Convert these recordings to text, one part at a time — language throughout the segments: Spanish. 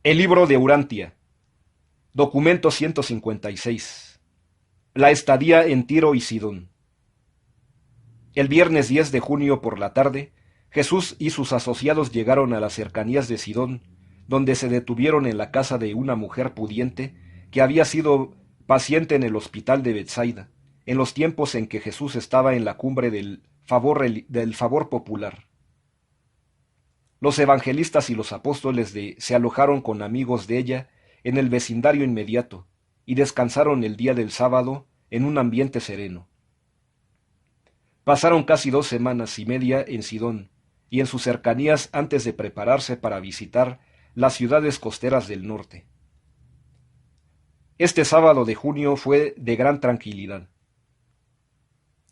El libro de Urantia. Documento 156. La estadía en Tiro y Sidón. El viernes 10 de junio por la tarde, Jesús y sus asociados llegaron a las cercanías de Sidón, donde se detuvieron en la casa de una mujer pudiente que había sido paciente en el hospital de Betsaida, en los tiempos en que Jesús estaba en la cumbre del favor popular. Los evangelistas y los apóstoles se alojaron con amigos de ella en el vecindario inmediato y descansaron el día del sábado en un ambiente sereno. Pasaron casi 2 semanas y media en Sidón y en sus cercanías antes de prepararse para visitar las ciudades costeras del norte. Este sábado de junio fue de gran tranquilidad.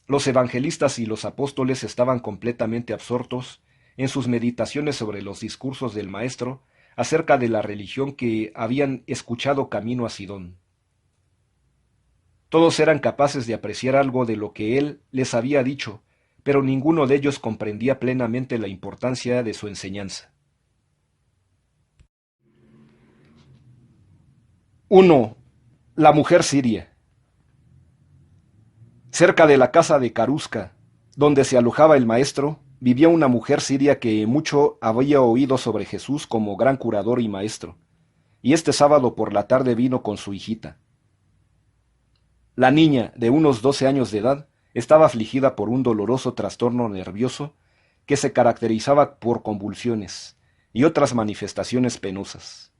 Los evangelistas y los apóstoles estaban completamente absortos en sus meditaciones sobre los discursos del Maestro acerca de la religión que habían escuchado camino a Sidón. Todos eran capaces de apreciar algo de lo que él les había dicho, pero ninguno de ellos comprendía plenamente la importancia de su enseñanza. 1. La mujer siria. Cerca de la casa de Carusca, donde se alojaba el maestro, vivía una mujer siria que mucho había oído sobre Jesús como gran curador y maestro, y este sábado por la tarde vino con su hijita. La niña, de unos 12 años de edad, estaba afligida por un doloroso trastorno nervioso que se caracterizaba por convulsiones y otras manifestaciones penosas.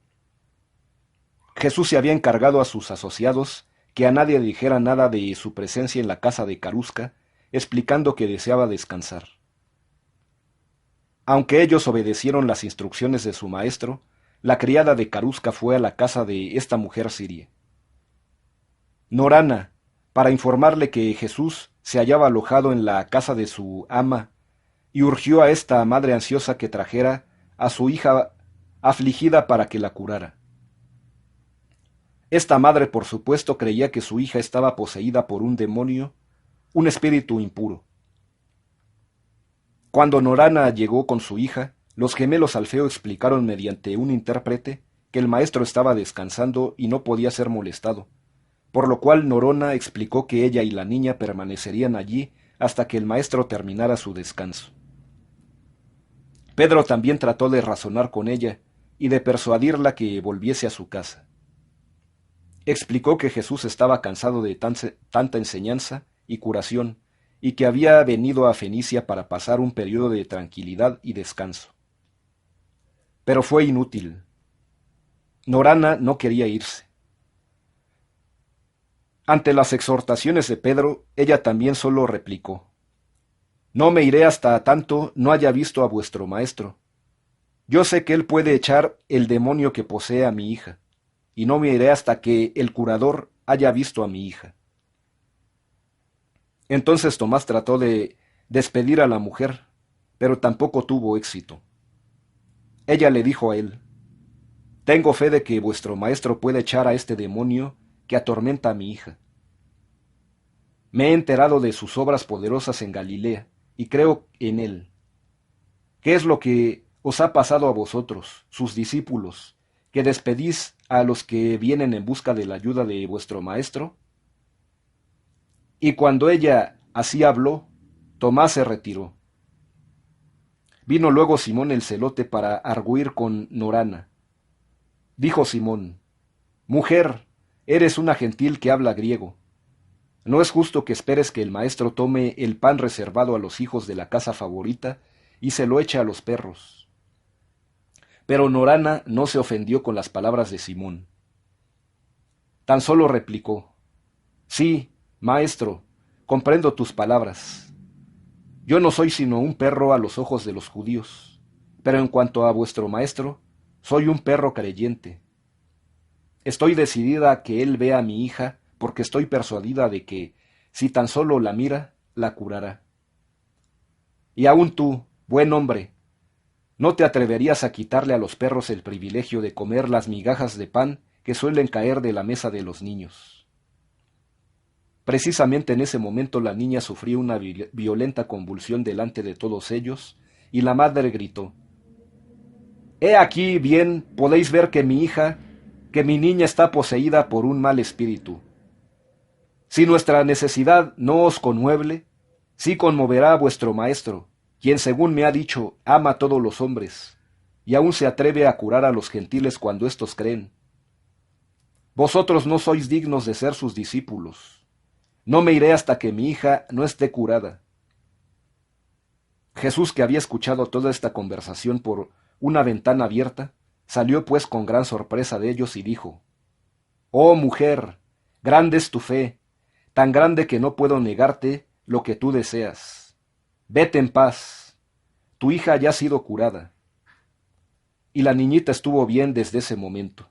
Jesús se había encargado a sus asociados que a nadie dijera nada de su presencia en la casa de Carusca, explicando que deseaba descansar. Aunque ellos obedecieron las instrucciones de su maestro, la criada de Carusca fue a la casa de esta mujer siria. Norana, para informarle que Jesús se hallaba alojado en la casa de su ama, y urgió a esta madre ansiosa que trajera a su hija afligida para que la curara. Esta madre, por supuesto, creía que su hija estaba poseída por un demonio, un espíritu impuro. Cuando Norana llegó con su hija, los gemelos Alfeo explicaron mediante un intérprete que el maestro estaba descansando y no podía ser molestado, por lo cual Norona explicó que ella y la niña permanecerían allí hasta que el maestro terminara su descanso. Pedro también trató de razonar con ella y de persuadirla que volviese a su casa. Explicó que Jesús estaba cansado de tanta enseñanza y curación, y que había venido a Fenicia para pasar un periodo de tranquilidad y descanso. Pero fue inútil. Norana no quería irse. Ante las exhortaciones de Pedro, ella también solo replicó: No me iré hasta tanto no haya visto a vuestro maestro. Yo sé que él puede echar el demonio que posee a mi hija, y no me iré hasta que el curador haya visto a mi hija. Entonces Tomás trató de despedir a la mujer, pero tampoco tuvo éxito. Ella le dijo a él: Tengo fe de que vuestro maestro puede echar a este demonio que atormenta a mi hija. Me he enterado de sus obras poderosas en Galilea, y creo en él. ¿Qué es lo que os ha pasado a vosotros, sus discípulos, que despedís a los que vienen en busca de la ayuda de vuestro maestro? Y cuando ella así habló, Tomás se retiró. Vino luego Simón el celote para argüir con Norana. Dijo Simón: Mujer, eres una gentil que habla griego. No es justo que esperes que el maestro tome el pan reservado a los hijos de la casa favorita y se lo eche a los perros. Pero Norana no se ofendió con las palabras de Simón. Tan solo replicó: Sí, maestro, comprendo tus palabras. Yo no soy sino un perro a los ojos de los judíos, pero en cuanto a vuestro maestro, soy un perro creyente. Estoy decidida a que él vea a mi hija, porque estoy persuadida de que, si tan solo la mira, la curará. Y aún tú, buen hombre, ¿no te atreverías a quitarle a los perros el privilegio de comer las migajas de pan que suelen caer de la mesa de los niños? Precisamente en ese momento la niña sufrió una violenta convulsión delante de todos ellos, y la madre gritó: He aquí bien podéis ver que mi hija, que mi niña está poseída por un mal espíritu. Si nuestra necesidad no os conmueve, sí conmoverá a vuestro maestro, quien según me ha dicho, ama a todos los hombres, y aún se atreve a curar a los gentiles cuando éstos creen. Vosotros no sois dignos de ser sus discípulos. No me iré hasta que mi hija no esté curada. Jesús, que había escuchado toda esta conversación por una ventana abierta, salió pues con gran sorpresa de ellos y dijo, «Oh mujer, grande es tu fe, tan grande que no puedo negarte lo que tú deseas. Vete en paz, tu hija ya ha sido curada». Y la niñita estuvo bien desde ese momento.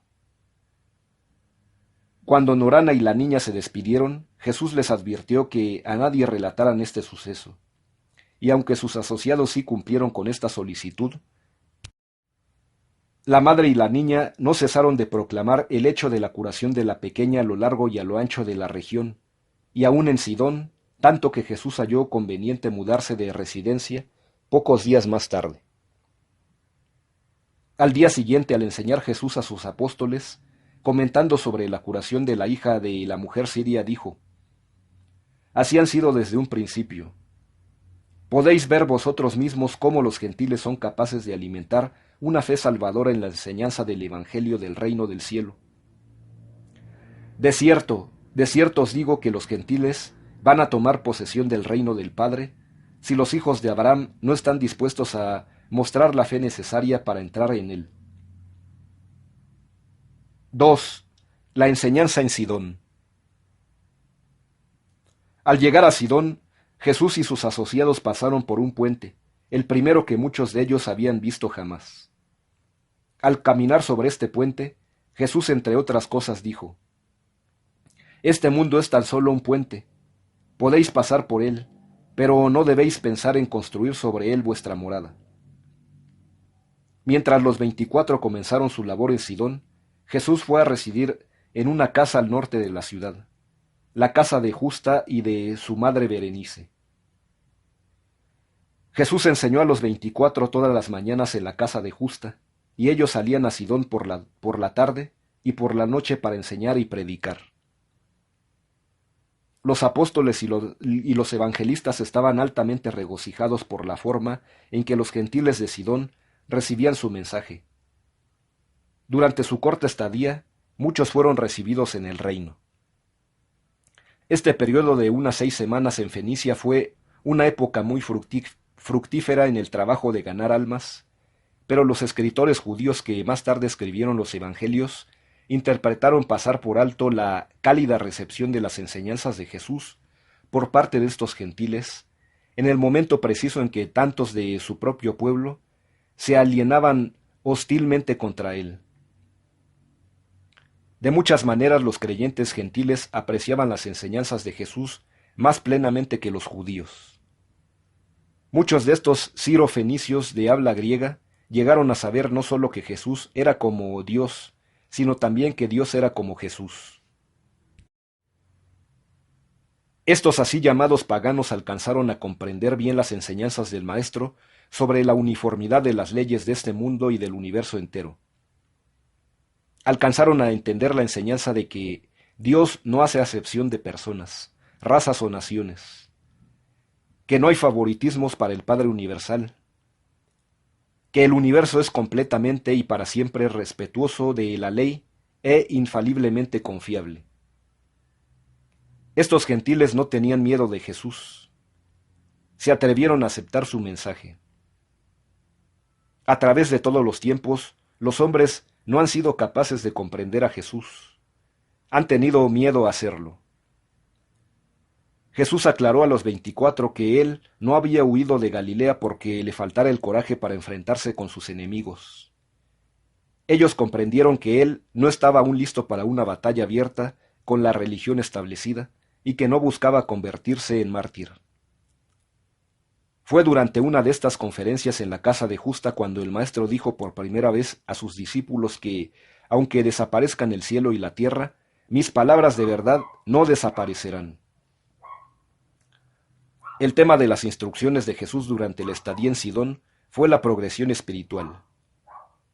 Cuando Norana y la niña se despidieron, Jesús les advirtió que a nadie relataran este suceso, y aunque sus asociados sí cumplieron con esta solicitud, la madre y la niña no cesaron de proclamar el hecho de la curación de la pequeña a lo largo y a lo ancho de la región, y aun en Sidón, tanto que Jesús halló conveniente mudarse de residencia pocos días más tarde. Al día siguiente, al enseñar Jesús a sus apóstoles, comentando sobre la curación de la hija de la mujer siria, dijo, «Así han sido desde un principio. Podéis ver vosotros mismos cómo los gentiles son capaces de alimentar una fe salvadora en la enseñanza del Evangelio del reino del cielo. De cierto os digo que los gentiles van a tomar posesión del reino del Padre si los hijos de Abraham no están dispuestos a mostrar la fe necesaria para entrar en él». 2. La enseñanza en Sidón. Al llegar a Sidón, Jesús y sus asociados pasaron por un puente, el primero que muchos de ellos habían visto jamás. Al caminar sobre este puente, Jesús, entre otras cosas, dijo, «Este mundo es tan solo un puente. Podéis pasar por él, pero no debéis pensar en construir sobre él vuestra morada». Mientras los 24 comenzaron su labor en Sidón, Jesús fue a residir en una casa al norte de la ciudad, la casa de Justa y de su madre Berenice. Jesús enseñó a los 24 todas las mañanas en la casa de Justa, y ellos salían a Sidón por la tarde y por la noche para enseñar y predicar. Los apóstoles y los evangelistas estaban altamente regocijados por la forma en que los gentiles de Sidón recibían su mensaje. Durante su corta estadía, muchos fueron recibidos en el reino. Este periodo de unas 6 semanas en Fenicia fue una época muy fructífera en el trabajo de ganar almas, pero los escritores judíos que más tarde escribieron los evangelios interpretaron pasar por alto la cálida recepción de las enseñanzas de Jesús por parte de estos gentiles, en el momento preciso en que tantos de su propio pueblo se alienaban hostilmente contra él. De muchas maneras los creyentes gentiles apreciaban las enseñanzas de Jesús más plenamente que los judíos. Muchos de estos ciro-fenicios de habla griega llegaron a saber no sólo que Jesús era como Dios, sino también que Dios era como Jesús. Estos así llamados paganos alcanzaron a comprender bien las enseñanzas del Maestro sobre la uniformidad de las leyes de este mundo y del universo entero. Alcanzaron a entender la enseñanza de que Dios no hace acepción de personas, razas o naciones, que no hay favoritismos para el Padre Universal, que el universo es completamente y para siempre respetuoso de la ley e infaliblemente confiable. Estos gentiles no tenían miedo de Jesús. Se atrevieron a aceptar su mensaje. A través de todos los tiempos, los hombres no han sido capaces de comprender a Jesús. Han tenido miedo a hacerlo. Jesús aclaró a los 24 que él no había huido de Galilea porque le faltara el coraje para enfrentarse con sus enemigos. Ellos comprendieron que él no estaba aún listo para una batalla abierta con la religión establecida y que no buscaba convertirse en mártir. Fue durante una de estas conferencias en la casa de Justa cuando el Maestro dijo por primera vez a sus discípulos que, aunque desaparezcan el cielo y la tierra, mis palabras de verdad no desaparecerán. El tema de las instrucciones de Jesús durante la estadía en Sidón fue la progresión espiritual.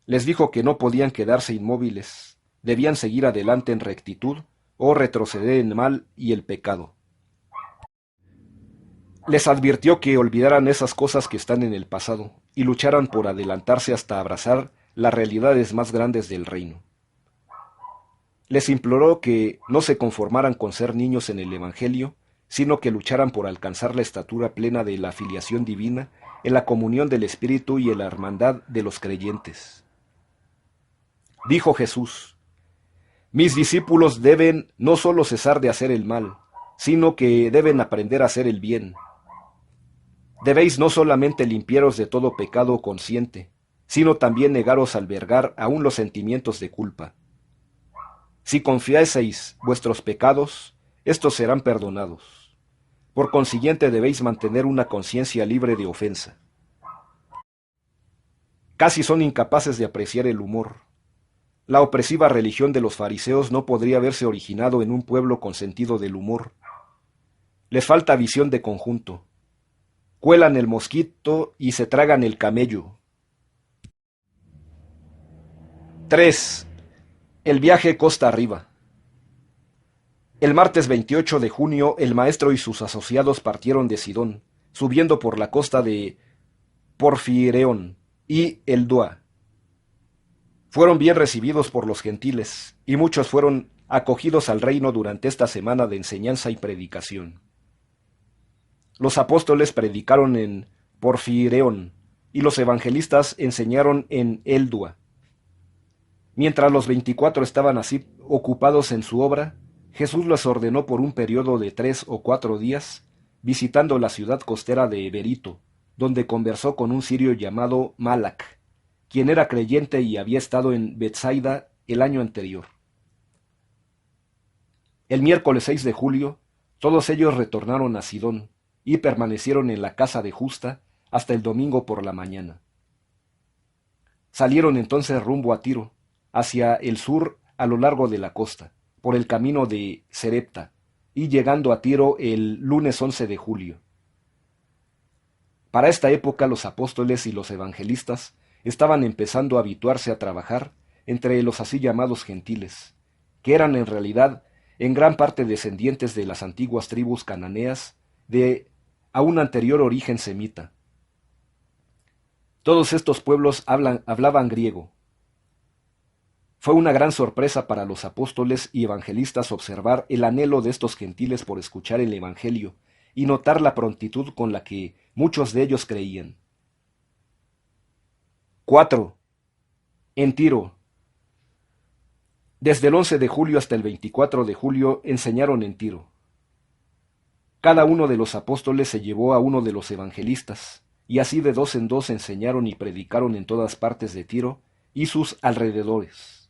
Les dijo que no podían quedarse inmóviles, debían seguir adelante en rectitud o retroceder en mal y el pecado. Les advirtió que olvidaran esas cosas que están en el pasado y lucharan por adelantarse hasta abrazar las realidades más grandes del reino. Les imploró que no se conformaran con ser niños en el Evangelio, sino que lucharan por alcanzar la estatura plena de la filiación divina en la comunión del Espíritu y en la hermandad de los creyentes. Dijo Jesús: mis discípulos deben no solo cesar de hacer el mal, sino que deben aprender a hacer el bien. Debéis no solamente limpiaros de todo pecado consciente, sino también negaros a albergar aún los sentimientos de culpa. Si confiaseis vuestros pecados, estos serán perdonados. Por consiguiente debéis mantener una conciencia libre de ofensa. Casi son incapaces de apreciar el humor. La opresiva religión de los fariseos no podría haberse originado en un pueblo con sentido del humor. Les falta visión de conjunto. Cuelan el mosquito y se tragan el camello. 3. El viaje costa arriba. El martes 28 de junio, el maestro y sus asociados partieron de Sidón, subiendo por la costa de Porfireón y Eldúa. Fueron bien recibidos por los gentiles, y muchos fueron acogidos al reino durante esta semana de enseñanza y predicación. Los apóstoles predicaron en Porfireón, y los evangelistas enseñaron en Eldúa. Mientras los 24 estaban así ocupados en su obra, Jesús les ordenó por un periodo de 3 o 4 días, visitando la ciudad costera de Berito, donde conversó con un sirio llamado Malac, quien era creyente y había estado en Betsaida el año anterior. El miércoles 6 de julio, todos ellos retornaron a Sidón y permanecieron en la casa de Justa hasta el domingo por la mañana. Salieron entonces rumbo a Tiro, hacia el sur a lo largo de la costa, por el camino de Serepta, y llegando a Tiro el lunes 11 de julio. Para esta época los apóstoles y los evangelistas estaban empezando a habituarse a trabajar entre los así llamados gentiles, que eran en realidad en gran parte descendientes de las antiguas tribus cananeas de a un anterior origen semita. Todos estos pueblos hablaban griego. Fue una gran sorpresa para los apóstoles y evangelistas observar el anhelo de estos gentiles por escuchar el Evangelio y notar la prontitud con la que muchos de ellos creían. 4. En Tiro. Desde el 11 de julio hasta el 24 de julio enseñaron en Tiro. Cada uno de los apóstoles se llevó a uno de los evangelistas, y así de dos en dos enseñaron y predicaron en todas partes de Tiro y sus alrededores.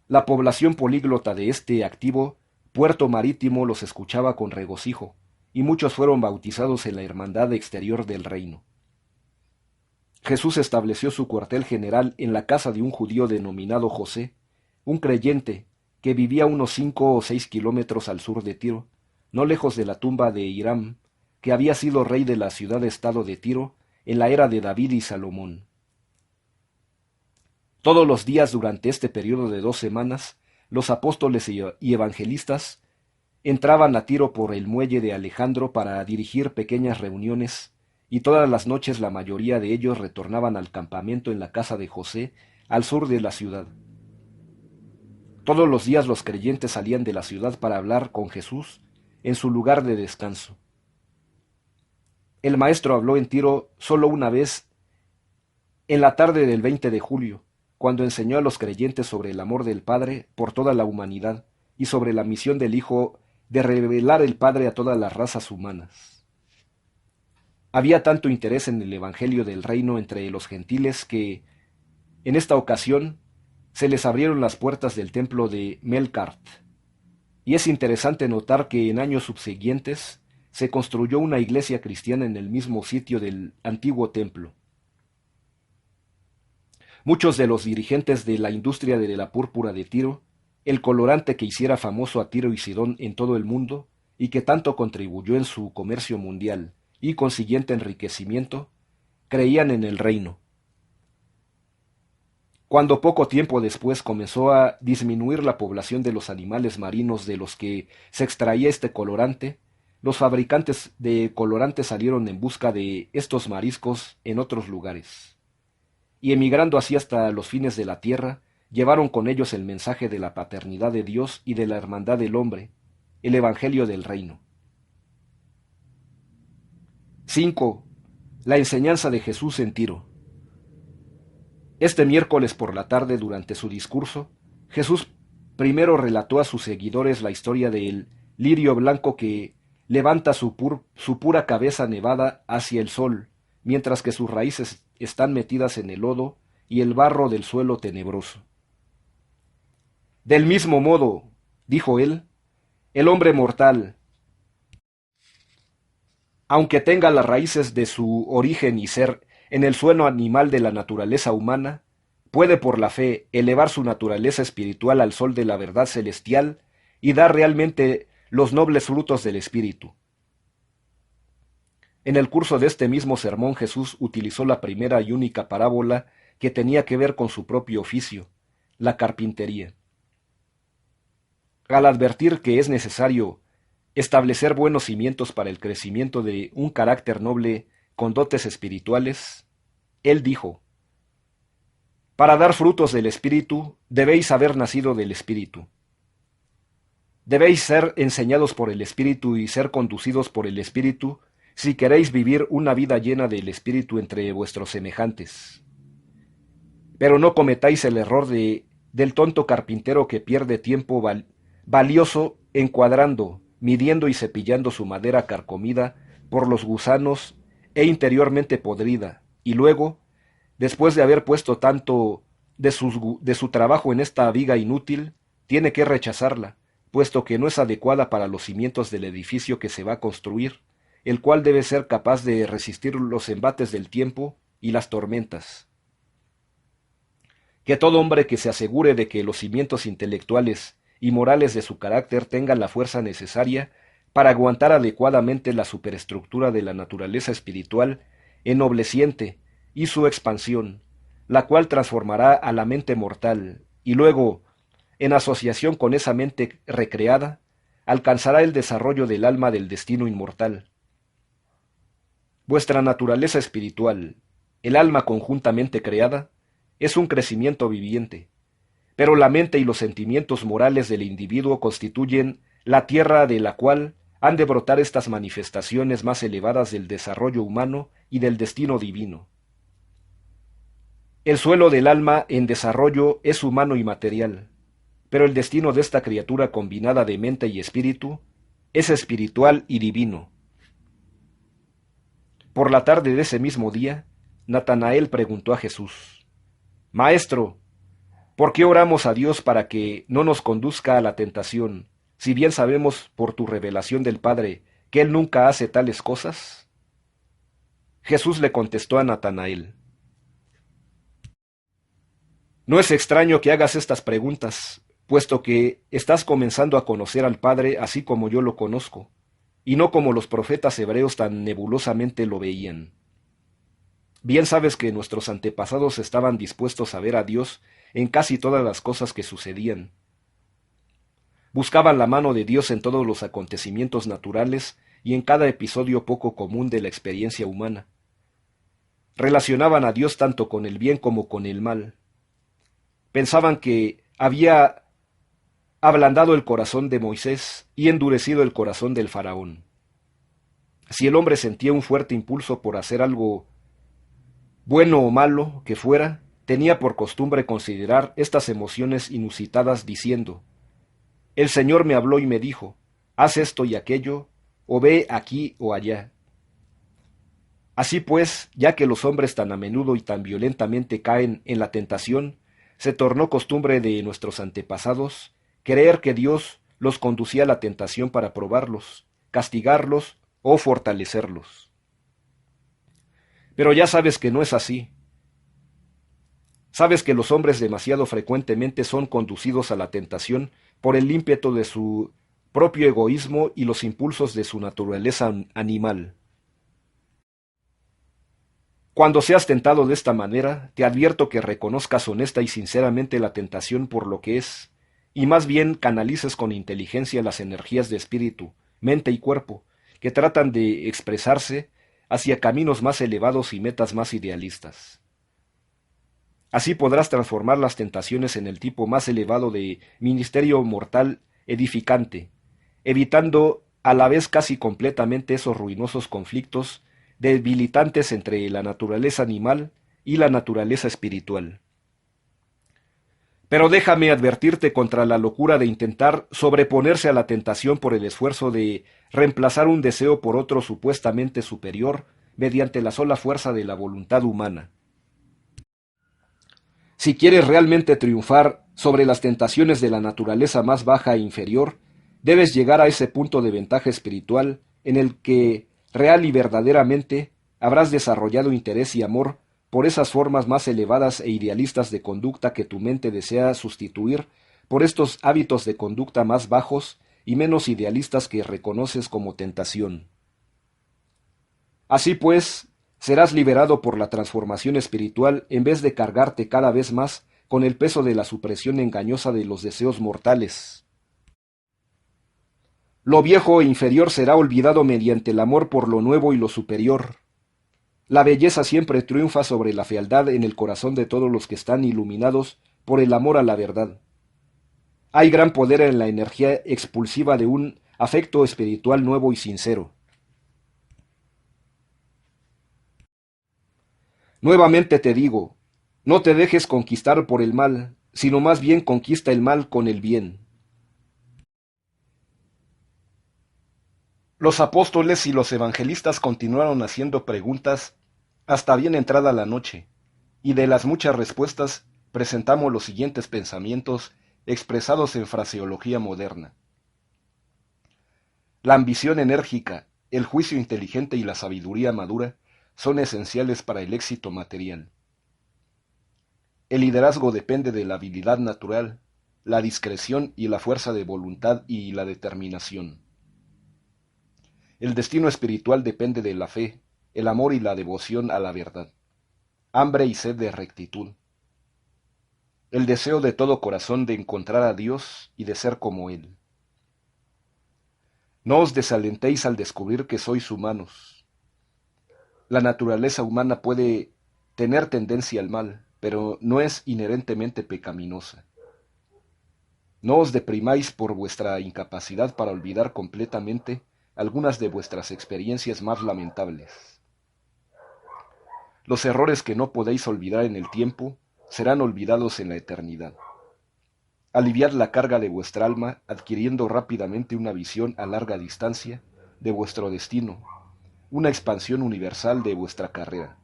La población políglota de este activo puerto marítimo los escuchaba con regocijo, y muchos fueron bautizados en la hermandad exterior del reino. Jesús estableció su cuartel general en la casa de un judío denominado José, un creyente que vivía unos 5 o 6 kilómetros al sur de Tiro, no lejos de la tumba de Hiram, que había sido rey de la ciudad-estado de Tiro en la era de David y Salomón. Todos los días durante este periodo de 2 semanas, los apóstoles y evangelistas entraban a Tiro por el muelle de Alejandro para dirigir pequeñas reuniones, y todas las noches la mayoría de ellos retornaban al campamento en la casa de José, al sur de la ciudad. Todos los días los creyentes salían de la ciudad para hablar con Jesús en su lugar de descanso. El maestro habló en Tiro solo una vez, en la tarde del 20 de julio, cuando enseñó a los creyentes sobre el amor del Padre por toda la humanidad y sobre la misión del Hijo de revelar el Padre a todas las razas humanas. Había tanto interés en el Evangelio del Reino entre los gentiles que, en esta ocasión, se les abrieron las puertas del templo de Melkart. Y es interesante notar que en años subsiguientes se construyó una iglesia cristiana en el mismo sitio del antiguo templo. Muchos de los dirigentes de la industria de la púrpura de Tiro, el colorante que hiciera famoso a Tiro y Sidón en todo el mundo y que tanto contribuyó en su comercio mundial y consiguiente enriquecimiento, creían en el reino. Cuando poco tiempo después comenzó a disminuir la población de los animales marinos de los que se extraía este colorante, los fabricantes de colorantes salieron en busca de estos mariscos en otros lugares, y emigrando así hasta los fines de la tierra, llevaron con ellos el mensaje de la paternidad de Dios y de la hermandad del hombre, el Evangelio del Reino. 5. La enseñanza de Jesús en Tiro. Este miércoles por la tarde, durante su discurso, Jesús primero relató a sus seguidores la historia del lirio blanco que levanta su pura cabeza nevada hacia el sol, mientras que sus raíces están metidas en el lodo y el barro del suelo tenebroso. Del mismo modo, dijo él, el hombre mortal, aunque tenga las raíces de su origen y ser en el suelo animal de la naturaleza humana, puede por la fe elevar su naturaleza espiritual al sol de la verdad celestial y dar realmente los nobles frutos del Espíritu. En el curso de este mismo sermón Jesús utilizó la primera y única parábola que tenía que ver con su propio oficio, la carpintería. Al advertir que es necesario establecer buenos cimientos para el crecimiento de un carácter noble con dotes espirituales, él dijo: para dar frutos del Espíritu, debéis haber nacido del Espíritu. Debéis ser enseñados por el Espíritu y ser conducidos por el Espíritu si queréis vivir una vida llena del Espíritu entre vuestros semejantes. Pero no cometáis el error del tonto carpintero que pierde tiempo valioso encuadrando, midiendo y cepillando su madera carcomida por los gusanos e interiormente podrida, y luego, después de haber puesto tanto de su trabajo en esta viga inútil, tiene que rechazarla, puesto que no es adecuada para los cimientos del edificio que se va a construir, el cual debe ser capaz de resistir los embates del tiempo y las tormentas. Que todo hombre que se asegure de que los cimientos intelectuales y morales de su carácter tengan la fuerza necesaria para aguantar adecuadamente la superestructura de la naturaleza espiritual ennobleciente y su expansión, la cual transformará a la mente mortal, y luego, en asociación con esa mente recreada, alcanzará el desarrollo del alma del destino inmortal. Vuestra naturaleza espiritual, el alma conjuntamente creada, es un crecimiento viviente, pero la mente y los sentimientos morales del individuo constituyen la tierra de la cual han de brotar estas manifestaciones más elevadas del desarrollo humano y del destino divino. El suelo del alma en desarrollo es humano y material, pero el destino de esta criatura combinada de mente y espíritu es espiritual y divino. Por la tarde de ese mismo día, Natanael preguntó a Jesús: Maestro, ¿por qué oramos a Dios para que no nos conduzca a la tentación, si bien sabemos por tu revelación del Padre que Él nunca hace tales cosas? Jesús le contestó a Natanael: no es extraño que hagas estas preguntas, puesto que estás comenzando a conocer al Padre así como yo lo conozco, y no como los profetas hebreos tan nebulosamente lo veían. Bien sabes que nuestros antepasados estaban dispuestos a ver a Dios en casi todas las cosas que sucedían. Buscaban la mano de Dios en todos los acontecimientos naturales y en cada episodio poco común de la experiencia humana. Relacionaban a Dios tanto con el bien como con el mal. Pensaban que había ablandado el corazón de Moisés y endurecido el corazón del faraón. Si el hombre sentía un fuerte impulso por hacer algo bueno o malo que fuera, tenía por costumbre considerar estas emociones inusitadas diciendo: el Señor me habló y me dijo, haz esto y aquello, o ve aquí o allá. Así pues, ya que los hombres tan a menudo y tan violentamente caen en la tentación, se tornó costumbre de nuestros antepasados creer que Dios los conducía a la tentación para probarlos, castigarlos o fortalecerlos. Pero ya sabes que no es así. Sabes que los hombres demasiado frecuentemente son conducidos a la tentación por el ímpetu de su propio egoísmo y los impulsos de su naturaleza animal. Cuando seas tentado de esta manera, te advierto que reconozcas honesta y sinceramente la tentación por lo que es, y más bien canalices con inteligencia las energías de espíritu, mente y cuerpo, que tratan de expresarse hacia caminos más elevados y metas más idealistas. Así podrás transformar las tentaciones en el tipo más elevado de ministerio mortal edificante, evitando a la vez casi completamente esos ruinosos conflictos debilitantes entre la naturaleza animal y la naturaleza espiritual. Pero déjame advertirte contra la locura de intentar sobreponerse a la tentación por el esfuerzo de reemplazar un deseo por otro supuestamente superior mediante la sola fuerza de la voluntad humana. Si quieres realmente triunfar sobre las tentaciones de la naturaleza más baja e inferior, debes llegar a ese punto de ventaja espiritual en el que, real y verdaderamente, habrás desarrollado interés y amor por esas formas más elevadas e idealistas de conducta que tu mente desea sustituir por estos hábitos de conducta más bajos y menos idealistas que reconoces como tentación. Así pues, serás liberado por la transformación espiritual en vez de cargarte cada vez más con el peso de la supresión engañosa de los deseos mortales. Lo viejo e inferior será olvidado mediante el amor por lo nuevo y lo superior. La belleza siempre triunfa sobre la fealdad en el corazón de todos los que están iluminados por el amor a la verdad. Hay gran poder en la energía expulsiva de un afecto espiritual nuevo y sincero. Nuevamente te digo, no te dejes conquistar por el mal, sino más bien conquista el mal con el bien. Los apóstoles y los evangelistas continuaron haciendo preguntas hasta bien entrada la noche, y de las muchas respuestas presentamos los siguientes pensamientos expresados en fraseología moderna. La ambición enérgica, el juicio inteligente y la sabiduría madura son esenciales para el éxito material. El liderazgo depende de la habilidad natural, la discreción y la fuerza de voluntad y la determinación. El destino espiritual depende de la fe, el amor y la devoción a la verdad, hambre y sed de rectitud, el deseo de todo corazón de encontrar a Dios y de ser como Él. No os desalentéis al descubrir que sois humanos. La naturaleza humana puede tener tendencia al mal, pero no es inherentemente pecaminosa. No os deprimáis por vuestra incapacidad para olvidar completamente algunas de vuestras experiencias más lamentables. Los errores que no podéis olvidar en el tiempo serán olvidados en la eternidad. Aliviad la carga de vuestra alma adquiriendo rápidamente una visión a larga distancia de vuestro destino, una expansión universal de vuestra carrera.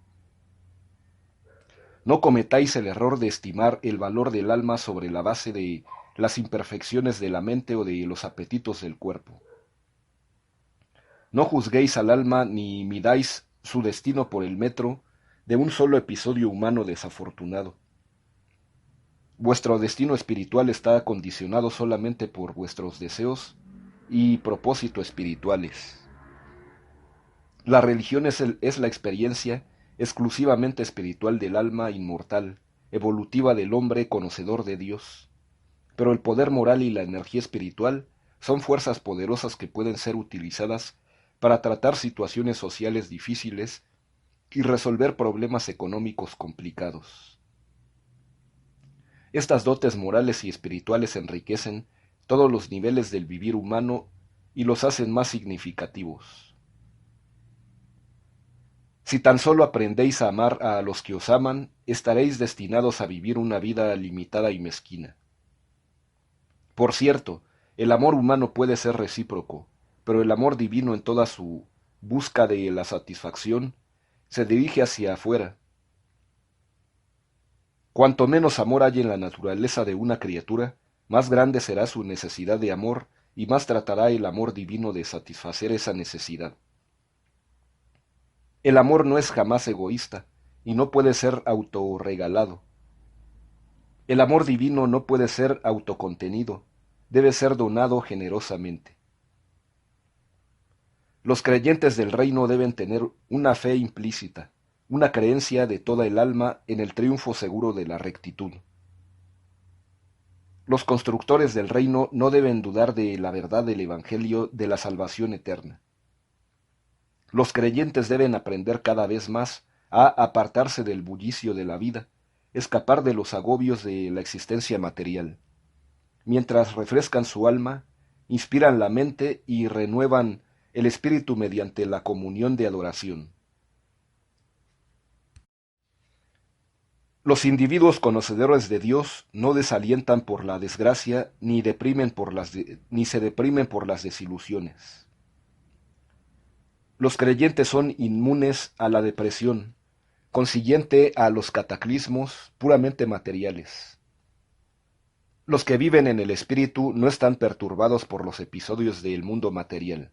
No cometáis el error de estimar el valor del alma sobre la base de las imperfecciones de la mente o de los apetitos del cuerpo. No juzguéis al alma ni midáis su destino por el metro de un solo episodio humano desafortunado. Vuestro destino espiritual está condicionado solamente por vuestros deseos y propósitos espirituales. La religión es la experiencia exclusivamente espiritual del alma inmortal, evolutiva del hombre conocedor de Dios. Pero el poder moral y la energía espiritual son fuerzas poderosas que pueden ser utilizadas para tratar situaciones sociales difíciles y resolver problemas económicos complicados. Estas dotes morales y espirituales enriquecen todos los niveles del vivir humano y los hacen más significativos. Si tan solo aprendéis a amar a los que os aman, estaréis destinados a vivir una vida limitada y mezquina. Por cierto, el amor humano puede ser recíproco, pero el amor divino en toda su busca de la satisfacción se dirige hacia afuera. Cuanto menos amor hay en la naturaleza de una criatura, más grande será su necesidad de amor y más tratará el amor divino de satisfacer esa necesidad. El amor no es jamás egoísta y no puede ser autorregalado. El amor divino no puede ser autocontenido, debe ser donado generosamente. Los creyentes del reino deben tener una fe implícita, una creencia de toda el alma en el triunfo seguro de la rectitud. Los constructores del reino no deben dudar de la verdad del Evangelio de la salvación eterna. Los creyentes deben aprender cada vez más a apartarse del bullicio de la vida, escapar de los agobios de la existencia material, mientras refrescan su alma, inspiran la mente y renuevan el espíritu mediante la comunión de adoración. Los individuos conocedores de Dios no desalientan por la desgracia ni se deprimen por las desilusiones. Los creyentes son inmunes a la depresión, consiguiente a los cataclismos puramente materiales. Los que viven en el espíritu no están perturbados por los episodios del mundo material.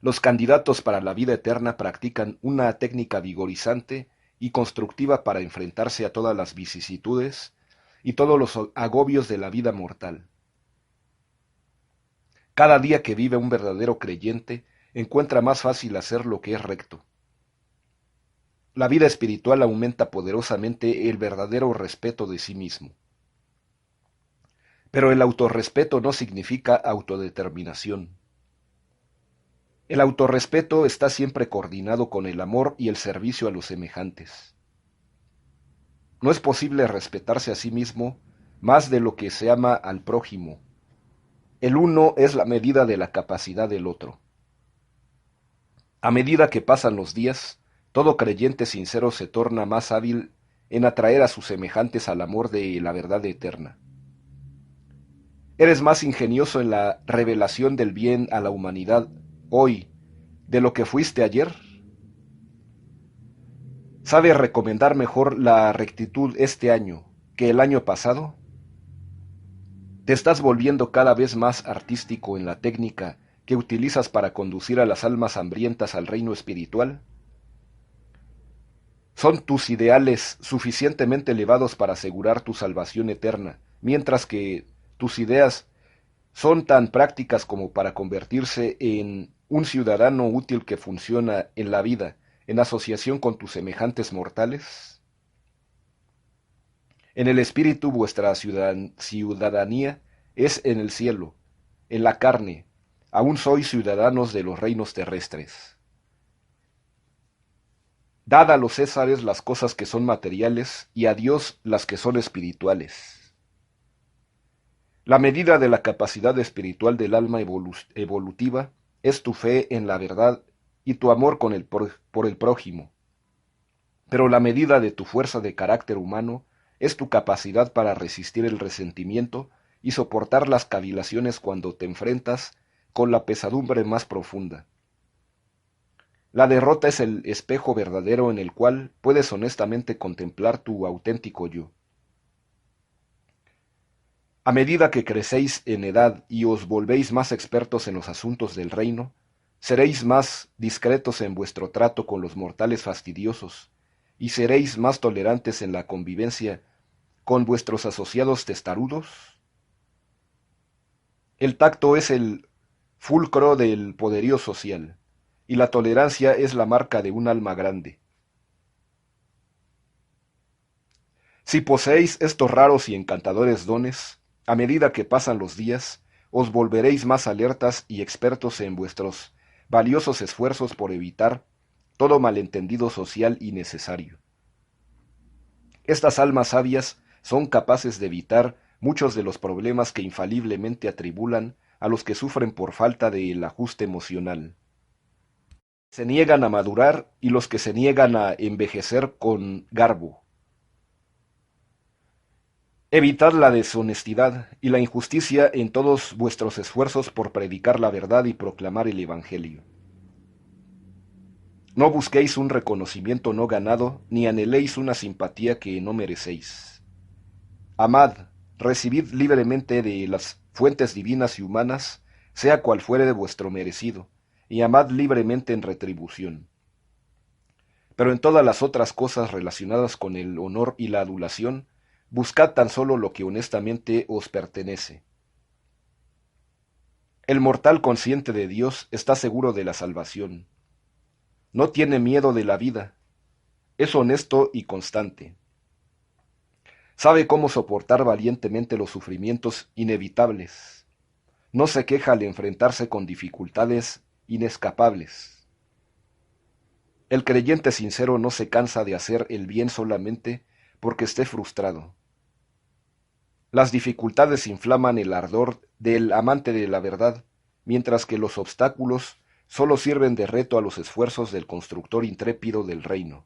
Los candidatos para la vida eterna practican una técnica vigorizante y constructiva para enfrentarse a todas las vicisitudes y todos los agobios de la vida mortal. Cada día que vive un verdadero creyente encuentra más fácil hacer lo que es recto. La vida espiritual aumenta poderosamente el verdadero respeto de sí mismo. Pero el autorrespeto no significa autodeterminación. El autorrespeto está siempre coordinado con el amor y el servicio a los semejantes. No es posible respetarse a sí mismo más de lo que se ama al prójimo. El uno es la medida de la capacidad del otro. A medida que pasan los días, todo creyente sincero se torna más hábil en atraer a sus semejantes al amor de la verdad eterna. Eres más ingenioso en la revelación del bien a la humanidad hoy de lo que fuiste ayer. ¿Sabes recomendar mejor la rectitud este año que el año pasado? ¿Te estás volviendo cada vez más artístico en la técnica que utilizas para conducir a las almas hambrientas al reino espiritual? ¿Son tus ideales suficientemente elevados para asegurar tu salvación eterna, mientras que tus ideas son tan prácticas como para convertirse en un ciudadano útil que funciona en la vida, en asociación con tus semejantes mortales? En el espíritu vuestra ciudadanía es en el cielo, en la carne, aún sois ciudadanos de los reinos terrestres. Dad a los Césares las cosas que son materiales y a Dios las que son espirituales. La medida de la capacidad espiritual del alma evolutiva es tu fe en la verdad y tu amor por el prójimo. Pero la medida de tu fuerza de carácter humano es tu capacidad para resistir el resentimiento y soportar las cavilaciones cuando te enfrentas con la pesadumbre más profunda. La derrota es el espejo verdadero en el cual puedes honestamente contemplar tu auténtico yo. A medida que crecéis en edad y os volvéis más expertos en los asuntos del reino, seréis más discretos en vuestro trato con los mortales fastidiosos, y seréis más tolerantes en la convivencia con vuestros asociados testarudos. El tacto es el fulcro del poderío social, y la tolerancia es la marca de un alma grande. Si poseéis estos raros y encantadores dones, a medida que pasan los días, os volveréis más alertas y expertos en vuestros valiosos esfuerzos por evitar todo malentendido social innecesario. Estas almas sabias son capaces de evitar muchos de los problemas que infaliblemente atribulan a los que sufren por falta del ajuste emocional. Se niegan a madurar y los que se niegan a envejecer con garbo. Evitad la deshonestidad y la injusticia en todos vuestros esfuerzos por predicar la verdad y proclamar el Evangelio. No busquéis un reconocimiento no ganado, ni anheléis una simpatía que no merecéis. Amad, recibid libremente de las fuentes divinas y humanas, sea cual fuere de vuestro merecido, y amad libremente en retribución. Pero en todas las otras cosas relacionadas con el honor y la adulación, buscad tan solo lo que honestamente os pertenece. El mortal consciente de Dios está seguro de la salvación. No tiene miedo de la vida. Es honesto y constante. Sabe cómo soportar valientemente los sufrimientos inevitables. No se queja al enfrentarse con dificultades inescapables. El creyente sincero no se cansa de hacer el bien solamente porque esté frustrado. Las dificultades inflaman el ardor del amante de la verdad, mientras que los obstáculos solo sirven de reto a los esfuerzos del constructor intrépido del reino.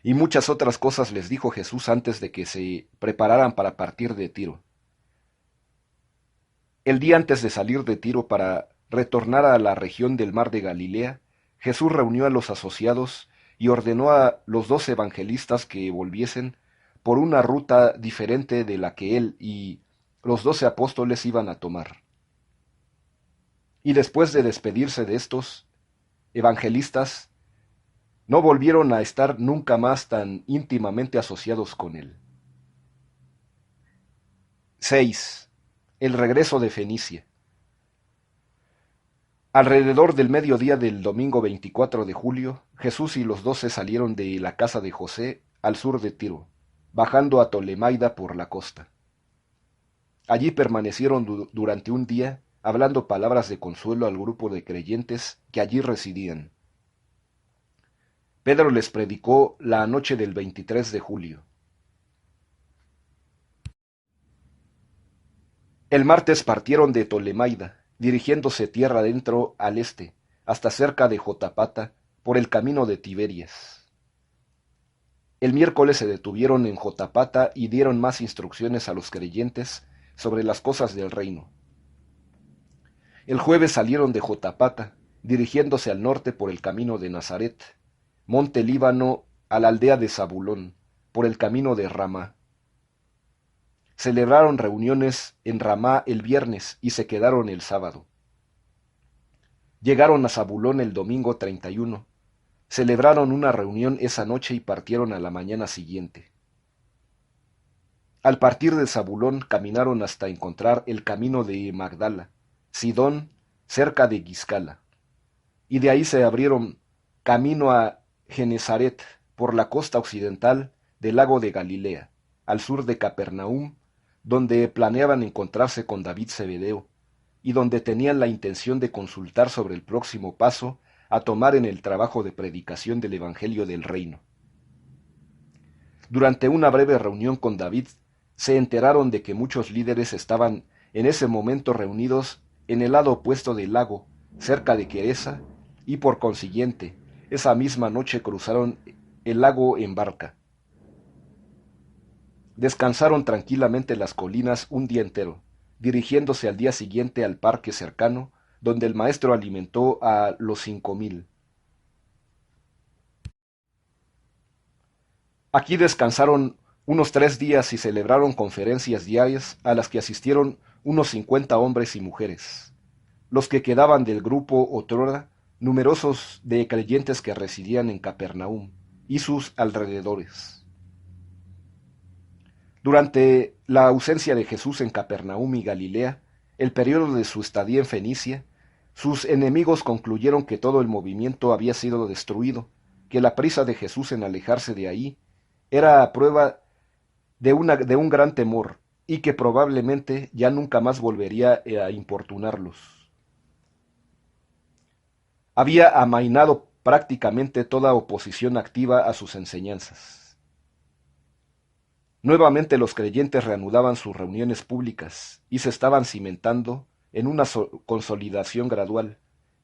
Y muchas otras cosas les dijo Jesús antes de que se prepararan para partir de Tiro. El día antes de salir de Tiro para retornar a la región del mar de Galilea, Jesús reunió a los asociados y ordenó a los 12 evangelistas que volviesen por una ruta diferente de la que él y los 12 apóstoles iban a tomar. Y después de despedirse de estos evangelistas, no volvieron a estar nunca más tan íntimamente asociados con él. 6. El regreso de Fenicia. Alrededor del mediodía del domingo 24 de julio, Jesús y los 12 salieron de la casa de José al sur de Tiro, bajando a Tolemaida por la costa. Allí permanecieron durante un día, hablando palabras de consuelo al grupo de creyentes que allí residían. Pedro les predicó la noche del 23 de julio. El martes partieron de Tolemaida, dirigiéndose tierra adentro al este, hasta cerca de Jotapata, por el camino de Tiberias. El miércoles se detuvieron en Jotapata y dieron más instrucciones a los creyentes sobre las cosas del reino. El jueves salieron de Jotapata, dirigiéndose al norte por el camino de Nazaret, monte Líbano, a la aldea de Zabulón, por el camino de Ramá. Celebraron reuniones en Ramá el viernes y se quedaron el sábado. Llegaron a Zabulón el domingo 31. Celebraron una reunión esa noche y partieron a la mañana siguiente. Al partir de Zabulón caminaron hasta encontrar el camino de Magdala, Sidón, cerca de Giscala, y de ahí se abrieron camino a Genezaret por la costa occidental del lago de Galilea, al sur de Capernaum, donde planeaban encontrarse con David Zebedeo, y donde tenían la intención de consultar sobre el próximo paso a tomar en el trabajo de predicación del Evangelio del Reino. Durante una breve reunión con David, se enteraron de que muchos líderes estaban en ese momento reunidos en el lado opuesto del lago, cerca de Queresa, y por consiguiente, esa misma noche cruzaron el lago en barca. Descansaron tranquilamente en las colinas un día entero, dirigiéndose al día siguiente al parque cercano, donde el maestro alimentó a los 5,000. Aquí descansaron unos 3 días y celebraron conferencias diarias a las que asistieron unos 50 hombres y mujeres. Los que quedaban del grupo otrora, numerosos de creyentes que residían en Capernaum y sus alrededores. Durante la ausencia de Jesús en Capernaum y Galilea, el periodo de su estadía en Fenicia, sus enemigos concluyeron que todo el movimiento había sido destruido, que la prisa de Jesús en alejarse de ahí era prueba de un gran temor, y que probablemente ya nunca más volvería a importunarlos. Había amainado prácticamente toda oposición activa a sus enseñanzas. Nuevamente los creyentes reanudaban sus reuniones públicas y se estaban cimentando en una consolidación gradual,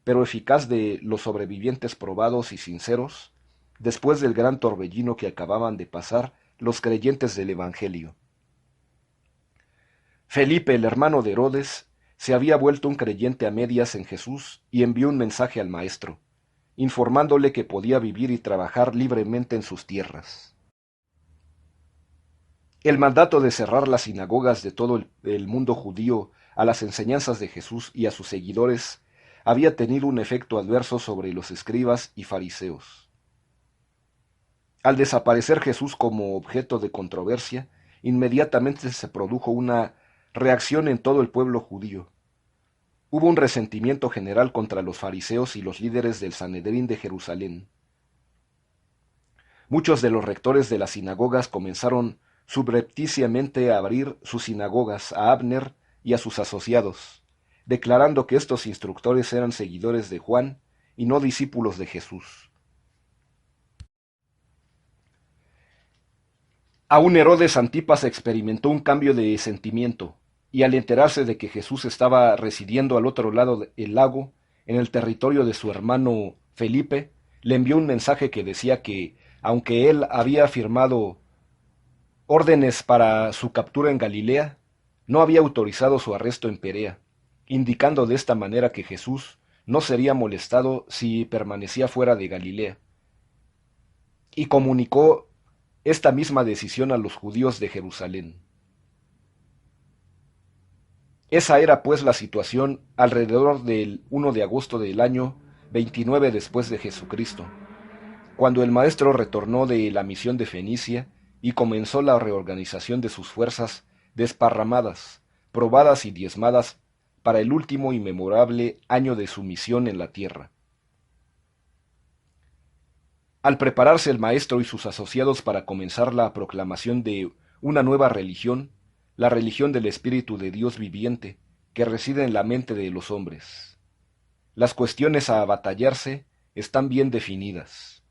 pero eficaz de los sobrevivientes probados y sinceros, después del gran torbellino que acababan de pasar los creyentes del Evangelio. Felipe, el hermano de Herodes, se había vuelto un creyente a medias en Jesús y envió un mensaje al maestro, informándole que podía vivir y trabajar libremente en sus tierras. El mandato de cerrar las sinagogas de todo el mundo judío a las enseñanzas de Jesús y a sus seguidores había tenido un efecto adverso sobre los escribas y fariseos. Al desaparecer Jesús como objeto de controversia, inmediatamente se produjo una reacción en todo el pueblo judío. Hubo un resentimiento general contra los fariseos y los líderes del Sanedrín de Jerusalén. Muchos de los rectores de las sinagogas comenzaron subrepticiamente a abrir sus sinagogas a Abner y a sus asociados, declarando que estos instructores eran seguidores de Juan y no discípulos de Jesús. Aún Herodes Antipas experimentó un cambio de sentimiento, y al enterarse de que Jesús estaba residiendo al otro lado del lago, en el territorio de su hermano Felipe, le envió un mensaje que decía que, aunque él había firmado órdenes para su captura en Galilea, no había autorizado su arresto en Perea, indicando de esta manera que Jesús no sería molestado si permanecía fuera de Galilea, y comunicó esta misma decisión a los judíos de Jerusalén. Esa era pues la situación alrededor del 1 de agosto del año 29 después de Jesucristo, cuando el maestro retornó de la misión de Fenicia y comenzó la reorganización de sus fuerzas desparramadas, probadas y diezmadas para el último y memorable año de su misión en la tierra. Al prepararse el maestro y sus asociados para comenzar la proclamación de una nueva religión, la religión del Espíritu de Dios viviente, que reside en la mente de los hombres, las cuestiones a batallarse están bien definidas.